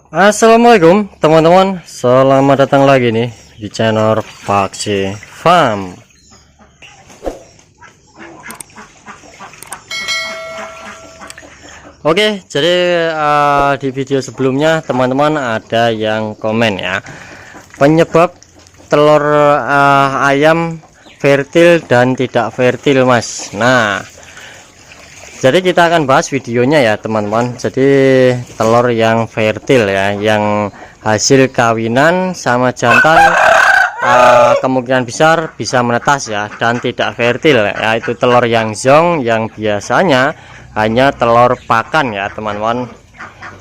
Assalamualaikum teman-teman, selamat datang lagi nih di channel Paksi Farm. Oke, jadi di video sebelumnya teman-teman ada yang komen ya, penyebab telur ayam fertil dan tidak fertil mas. Nah, jadi kita akan bahas videonya ya teman-teman. Jadi telur yang fertil ya, yang hasil kawinan sama jantan, kemungkinan besar bisa menetas ya, dan tidak fertil ya, itu telur yang zong yang biasanya hanya telur pakan ya teman-teman.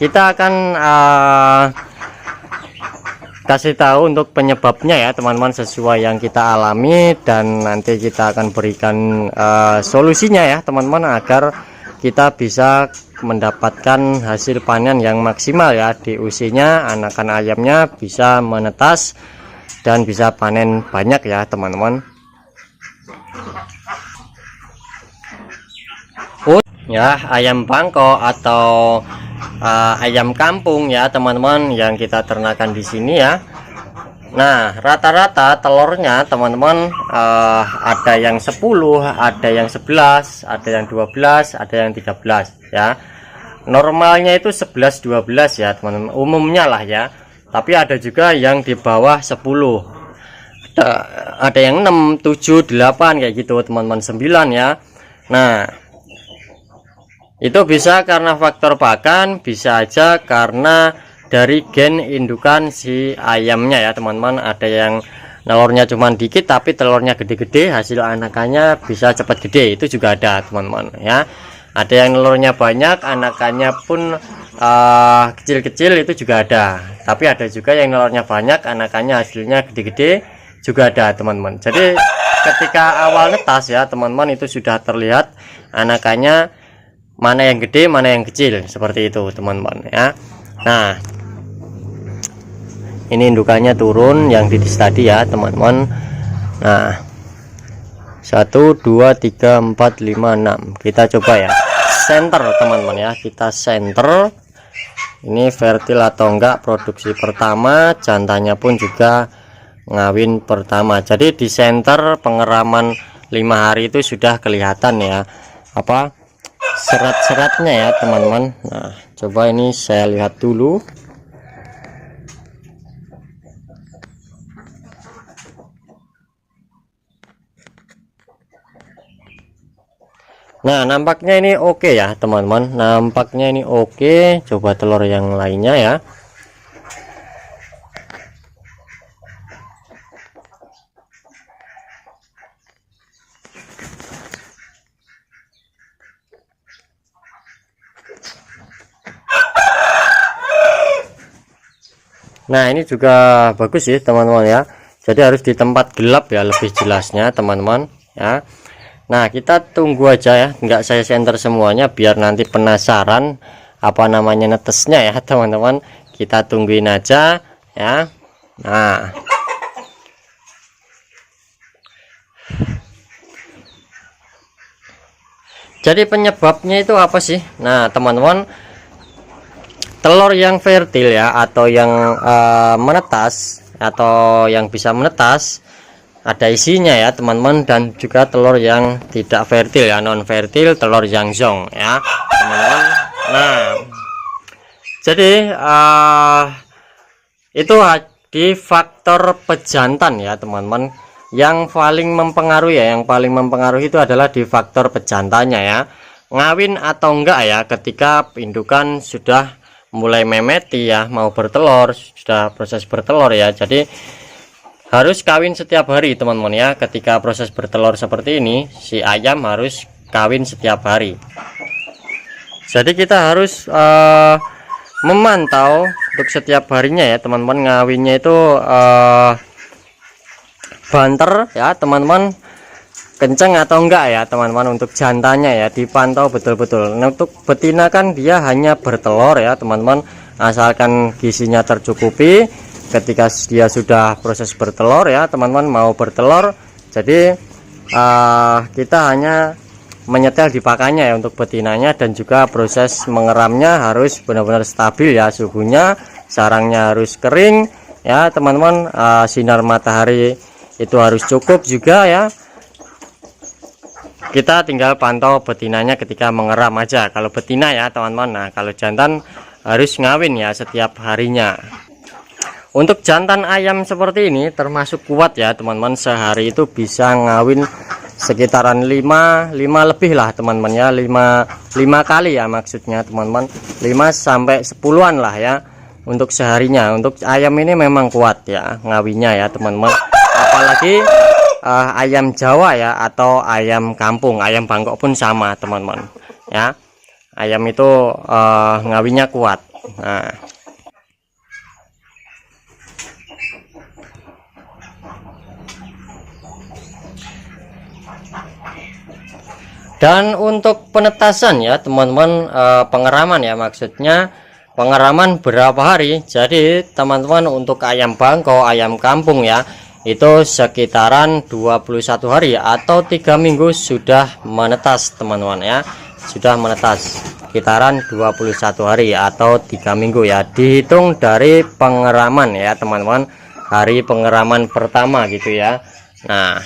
Kita akan kasih tahu untuk penyebabnya ya teman-teman, sesuai yang kita alami, dan nanti kita akan berikan solusinya ya teman-teman, agar kita bisa mendapatkan hasil panen yang maksimal ya di usianya, anakan ayamnya bisa menetas dan bisa panen banyak ya teman-teman. Ya, ayam bangkok atau ayam kampung ya teman-teman yang kita ternakan di sini ya. Nah, rata-rata telurnya teman-teman ada yang 10, ada yang 11, ada yang 12, ada yang 13 ya. Normalnya itu 11 12 ya teman-teman, umumnya lah ya. Tapi ada juga yang di bawah 10. Ada yang 6, 7, 8 kayak gitu teman-teman, 9 ya. Nah, itu bisa karena faktor pakan, bisa aja karena dari gen indukan si ayamnya ya teman-teman. Ada yang telurnya cuman dikit tapi telurnya gede-gede, hasil anakannya bisa cepat gede, itu juga ada teman-teman ya. Ada yang telurnya banyak, anakannya pun kecil-kecil, itu juga ada. Tapi ada juga yang telurnya banyak, anakannya hasilnya gede-gede, juga ada teman-teman. Jadi ketika awal netas ya teman-teman, itu sudah terlihat anakannya mana yang gede mana yang kecil, seperti itu teman-teman ya. Nah, ini indukannya turun yang di tadi ya teman-teman. Nah, 1 2 3 4 5 6, kita coba ya center teman-teman ya, kita center ini fertil atau enggak, produksi pertama, jantannya pun juga ngawin pertama. Jadi di center pengeraman 5 hari itu sudah kelihatan ya apa serat-seratnya ya teman-teman. Nah, coba ini saya lihat dulu. Nah, nampaknya ini oke ya teman-teman, nampaknya ini oke. Coba telur yang lainnya ya. Nah, ini juga bagus sih teman-teman ya. Jadi harus di tempat gelap ya, lebih jelasnya teman-teman ya. Nah, kita tunggu aja ya, enggak saya center semuanya biar nanti penasaran apa namanya netesnya ya teman-teman. Kita tungguin aja ya. Nah, jadi penyebabnya itu apa sih? Nah teman-teman, telur yang fertil ya, atau yang menetas, atau yang bisa menetas, ada isinya ya teman-teman, dan juga telur yang tidak fertil ya, non fertil, telur yang zong ya teman-teman. Nah, jadi itu di faktor pejantan ya teman-teman, yang paling mempengaruhi ya, yang paling mempengaruhi itu adalah di faktor pejantannya ya, ngawin atau enggak ya, ketika indukan sudah mulai memeti ya, mau bertelur, sudah proses bertelur ya. Jadi harus kawin setiap hari teman-teman ya. Ketika proses bertelur seperti ini, si ayam harus kawin setiap hari. Jadi kita harus memantau untuk setiap harinya ya teman-teman, ngawinnya itu banter ya teman-teman, kenceng atau enggak ya teman-teman. Untuk jantannya ya dipantau betul-betul. Nah, untuk betina kan dia hanya bertelur ya teman-teman, asalkan gizinya tercukupi, ketika dia sudah proses bertelur ya teman-teman, mau bertelur, jadi kita hanya menyetel di pakannya ya untuk betinanya, dan juga proses mengeramnya harus benar-benar stabil ya suhunya, sarangnya harus kering ya teman-teman, sinar matahari itu harus cukup juga ya. Kita tinggal pantau betinanya ketika mengeram aja kalau betina ya teman-teman. Nah kalau jantan harus ngawin ya setiap harinya. Untuk jantan ayam seperti ini termasuk kuat ya teman-teman, sehari itu bisa ngawin sekitaran 5 lebih lah teman-teman ya, 5 kali ya maksudnya teman-teman, 5 sampai 10-an lah ya untuk seharinya. Untuk ayam ini memang kuat ya ngawinnya ya teman-teman, apalagi ayam Jawa ya atau ayam kampung, ayam Bangkok pun sama teman-teman ya, ayam itu ngawinnya kuat. Nah dan untuk penetasan ya teman-teman, pengeraman ya maksudnya, pengeraman berapa hari. Jadi teman-teman untuk ayam Bangkok, ayam kampung ya, itu sekitaran 21 hari atau 3 minggu sudah menetas teman-teman ya, sudah menetas sekitaran 21 hari atau 3 minggu ya, dihitung dari pengeraman ya teman-teman, hari pengeraman pertama gitu ya. Nah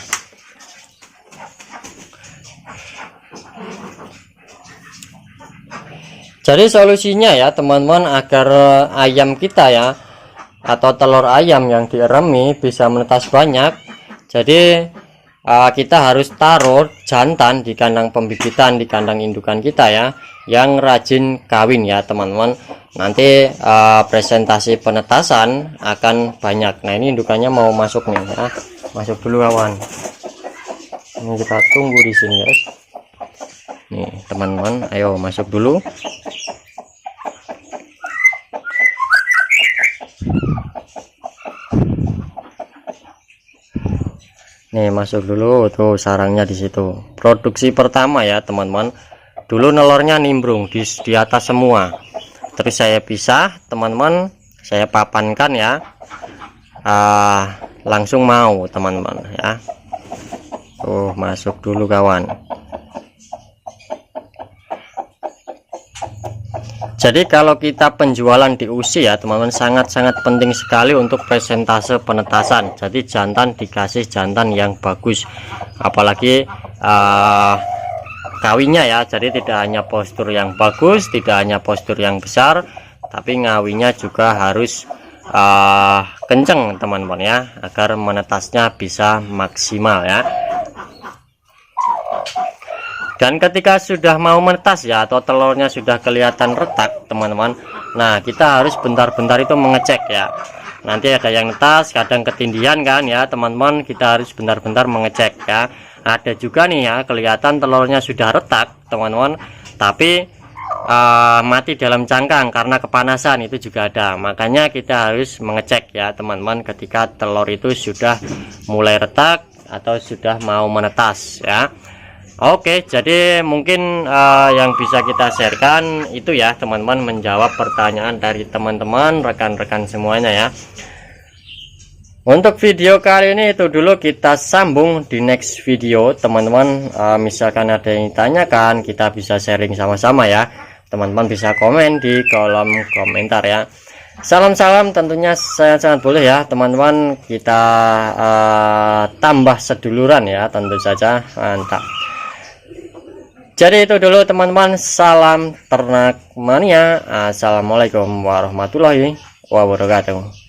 jadi solusinya ya teman-teman, agar ayam kita ya atau telur ayam yang diremi bisa menetas banyak, jadi kita harus taruh jantan di kandang pembibitan, di kandang indukan kita ya, yang rajin kawin ya teman-teman. Nanti presentasi penetasan akan banyak. Nah ini indukannya mau masuk nih ya, masuk dulu kawan, ini kita tunggu di sini guys. Nih teman-teman, ayo masuk dulu. Nih masuk dulu tuh sarangnya di situ. Produksi pertama ya teman-teman. Dulu nelornya nimbrung di atas semua. Terus saya pisah teman-teman, saya papankan ya. Langsung mau teman-teman ya. Tuh masuk dulu kawan. Jadi kalau kita penjualan di usi ya teman-teman, sangat-sangat penting sekali untuk presentase penetasan. Jadi jantan dikasih jantan yang bagus, apalagi kawinnya ya. Jadi tidak hanya postur yang bagus, tidak hanya postur yang besar, tapi ngawinya juga harus kenceng teman-teman ya, agar menetasnya bisa maksimal ya. Dan ketika sudah mau menetas ya, atau telurnya sudah kelihatan retak teman-teman, nah kita harus bentar-bentar itu mengecek ya. Nanti ada yang netas, kadang ketindihan kan ya teman-teman, kita harus bentar-bentar mengecek ya. Ada juga nih ya kelihatan telurnya sudah retak teman-teman, tapi mati dalam cangkang karena kepanasan, itu juga ada. Makanya kita harus mengecek ya teman-teman ketika telur itu sudah mulai retak atau sudah mau menetas ya. Oke, jadi mungkin yang bisa kita sharekan itu ya teman-teman, menjawab pertanyaan dari teman-teman, rekan-rekan semuanya ya. Untuk video kali ini itu dulu, kita sambung di next video teman-teman. Misalkan ada yang ditanyakan, kita bisa sharing sama-sama ya. Teman-teman bisa komen di kolom komentar ya. Salam-salam tentunya sangat-sangat boleh ya teman-teman, kita tambah seduluran ya tentu saja, mantap. Jadi itu dulu teman-teman, salam ternak mania. Assalamualaikum warahmatullahi wabarakatuh.